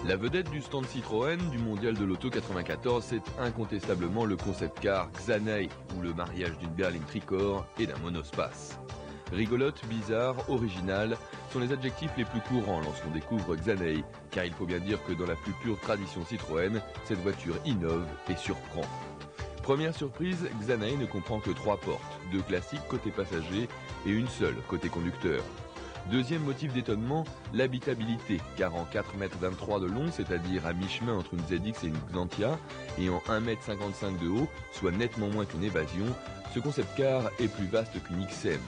La vedette du stand Citroën du Mondial de l'Auto 94, c'est incontestablement le concept car Xanae, ou le mariage d'une berline tricorps et d'un monospace. Rigolote, bizarre, originale sont les adjectifs les plus courants lorsqu'on découvre Xanae, car il faut bien dire que dans la plus pure tradition Citroën, cette voiture innove et surprend. Première surprise, Xanae ne comprend que 3 portes, 2 classiques côté passager et une seule côté conducteur. Deuxième motif d'étonnement, l'habitabilité, car en 4,23 m de long, c'est-à-dire à mi-chemin entre une ZX et une Xantia, et en 1,55 m de haut, soit nettement moins qu'une Évasion, ce concept car est plus vaste qu'une XM.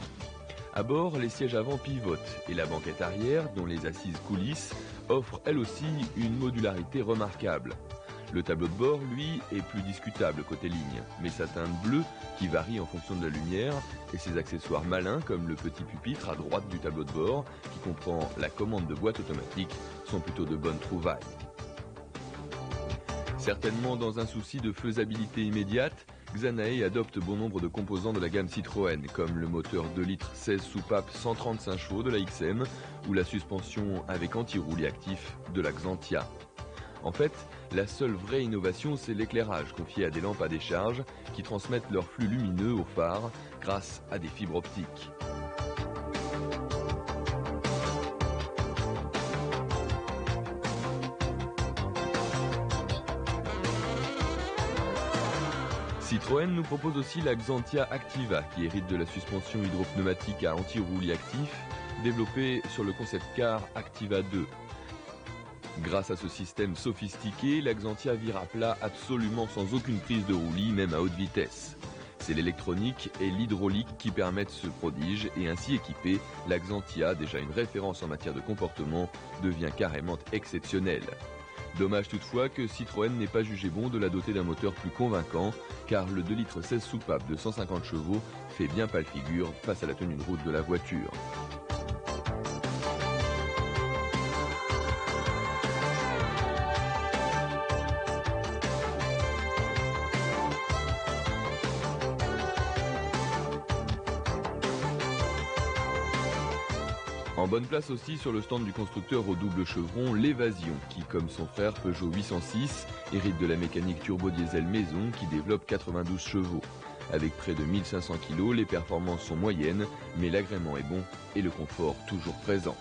À bord, les sièges avant pivotent, et la banquette arrière, dont les assises coulissent, offre elle aussi une modularité remarquable. Le tableau de bord, lui, est plus discutable côté ligne, mais sa teinte bleue, qui varie en fonction de la lumière, et ses accessoires malins comme le petit pupitre à droite du tableau de bord, qui comprend la commande de boîte automatique, sont plutôt de bonnes trouvailles. Certainement dans un souci de faisabilité immédiate, Xanae adopte bon nombre de composants de la gamme Citroën, comme le moteur 2 litres 16 soupapes 135 chevaux de la XM, ou la suspension avec anti-roulis actif de la Xantia. En fait, la seule vraie innovation, c'est l'éclairage confié à des lampes à décharge qui transmettent leur flux lumineux au phare grâce à des fibres optiques. Citroën nous propose aussi la Xantia Activa qui hérite de la suspension hydropneumatique à anti-roulis actif développée sur le concept car Activa 2. Grâce à ce système sophistiqué, la Xantia vire à plat absolument sans aucune prise de roulis, même à haute vitesse. C'est l'électronique et l'hydraulique qui permettent ce prodige et ainsi équipée, la Xantia, déjà une référence en matière de comportement, devient carrément exceptionnelle. Dommage toutefois que Citroën n'ait pas jugé bon de la doter d'un moteur plus convaincant, car le 2 litres 16 soupapes de 150 chevaux fait bien pâle figure face à la tenue de route de la voiture. En bonne place aussi sur le stand du constructeur au double chevron, l'Évasion, qui comme son frère Peugeot 806, hérite de la mécanique turbo-diesel maison qui développe 92 chevaux. Avec près de 1500 kg, les performances sont moyennes, mais l'agrément est bon et le confort toujours présent.